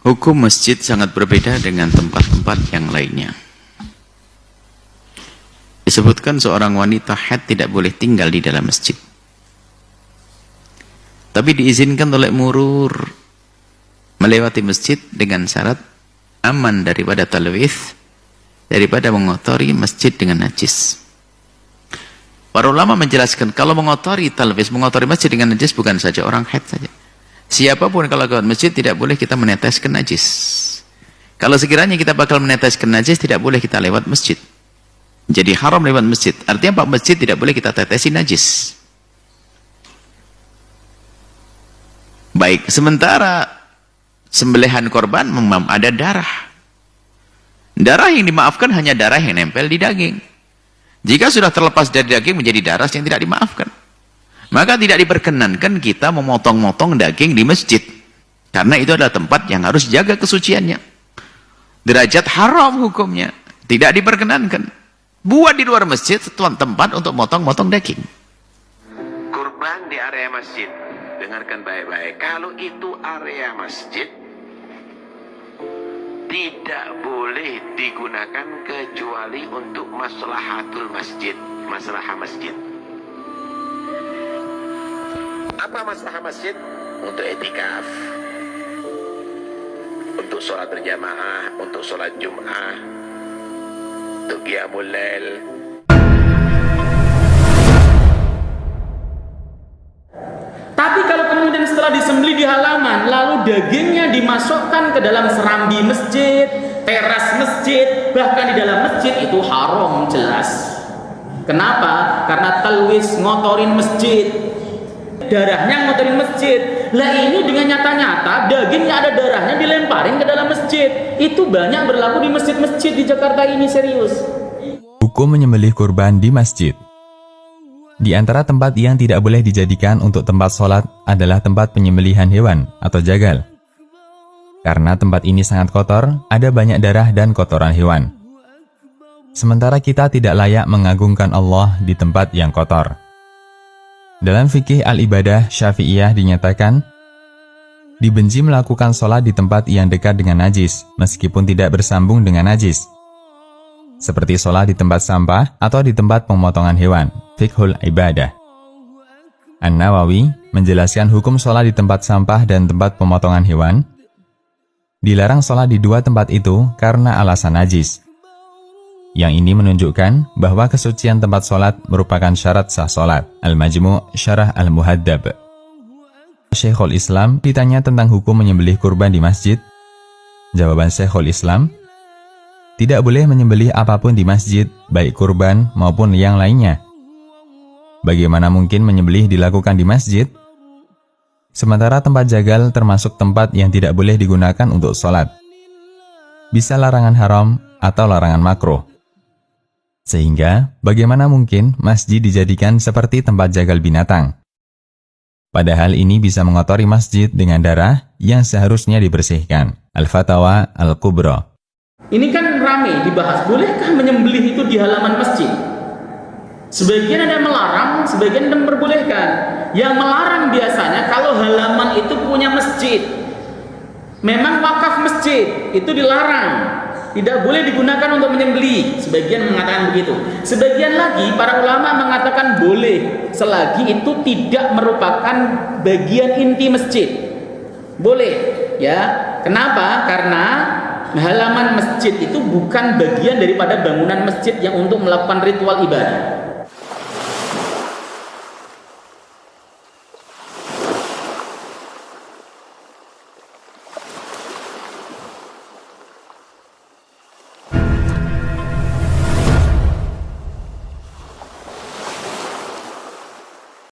Hukum masjid sangat berbeda dengan tempat-tempat yang lainnya. Disebutkan seorang wanita haid tidak boleh tinggal di dalam masjid. Tapi diizinkan oleh murur melewati masjid dengan syarat aman daripada talwith, daripada mengotori masjid dengan najis. Para ulama menjelaskan kalau mengotori talwith, mengotori masjid dengan najis bukan saja orang haid saja. Siapapun kalau lewat masjid tidak boleh kita meneteskan najis. Kalau sekiranya kita bakal meneteskan najis, tidak boleh kita lewat masjid. Jadi haram lewat masjid. Artinya pak masjid tidak boleh kita tetesi najis. Baik, sementara sembelihan korban memang ada darah. Darah yang dimaafkan hanya darah yang nempel di daging. Jika sudah terlepas dari daging menjadi darah yang tidak dimaafkan. Maka tidak diperkenankan kita memotong-motong daging di masjid. Karena itu adalah tempat yang harus jaga kesuciannya. Derajat haram hukumnya. Tidak diperkenankan. Buat di luar masjid tempat untuk motong-motong daging. Kurban di area masjid. Dengarkan baik-baik. Kalau itu area masjid, tidak boleh digunakan kecuali untuk maslahatul masjid. Maslahah masjid. Apa masalah masjid? Untuk etikaf, untuk sholat berjamaah, untuk sholat jum'ah, untuk qiyamul lail. Tapi kalau kemudian setelah disembelih di halaman, lalu dagingnya dimasukkan ke dalam serambi masjid, teras masjid, bahkan di dalam masjid, itu haram jelas. Kenapa? Karena talwis, ngotorin masjid. Darahnya ngotorin masjid. Lah ini dengan nyata-nyata dagingnya ada darahnya dilemparin ke dalam masjid. Itu banyak berlaku di masjid-masjid di Jakarta ini, serius. Hukum menyembelih kurban di masjid. Di antara tempat yang tidak boleh dijadikan untuk tempat sholat adalah tempat penyembelihan hewan atau jagal. Karena tempat ini sangat kotor, ada banyak darah dan kotoran hewan. Sementara kita tidak layak mengagungkan Allah di tempat yang kotor. Dalam fikih al-ibadah Syafi'iyah dinyatakan, dibenci melakukan sholat di tempat yang dekat dengan najis, meskipun tidak bersambung dengan najis. Seperti sholat di tempat sampah atau di tempat pemotongan hewan, fiqhul ibadah. An-Nawawi menjelaskan hukum sholat di tempat sampah dan tempat pemotongan hewan. Dilarang sholat di dua tempat itu karena alasan najis. Yang ini menunjukkan bahwa kesucian tempat sholat merupakan syarat sah sholat. Al-Majmu' Syarah Al-Muhaddab. Syekhul Islam ditanya tentang hukum menyembelih kurban di masjid. Jawaban Syekhul Islam, tidak boleh menyembelih apapun di masjid, baik kurban maupun yang lainnya. Bagaimana mungkin menyembelih dilakukan di masjid? Sementara tempat jagal termasuk tempat yang tidak boleh digunakan untuk sholat. Bisa larangan haram atau larangan makruh. Sehingga, bagaimana mungkin masjid dijadikan seperti tempat jagal binatang? Padahal ini bisa mengotori masjid dengan darah yang seharusnya dibersihkan. Al-Fatawa Al-Kubra. Ini kan ramai dibahas, bolehkah menyembelih itu di halaman masjid? Sebagian ada yang melarang, sebagian ada yang memperbolehkan. Yang melarang biasanya kalau halaman itu punya masjid. Memang wakaf masjid, itu dilarang. Tidak boleh digunakan untuk menyembelih. Sebagian mengatakan begitu. Sebagian lagi para ulama mengatakan boleh selagi itu tidak merupakan bagian inti masjid. Boleh, ya. Kenapa? Karena halaman masjid itu bukan bagian daripada bangunan masjid yang untuk melakukan ritual ibadah.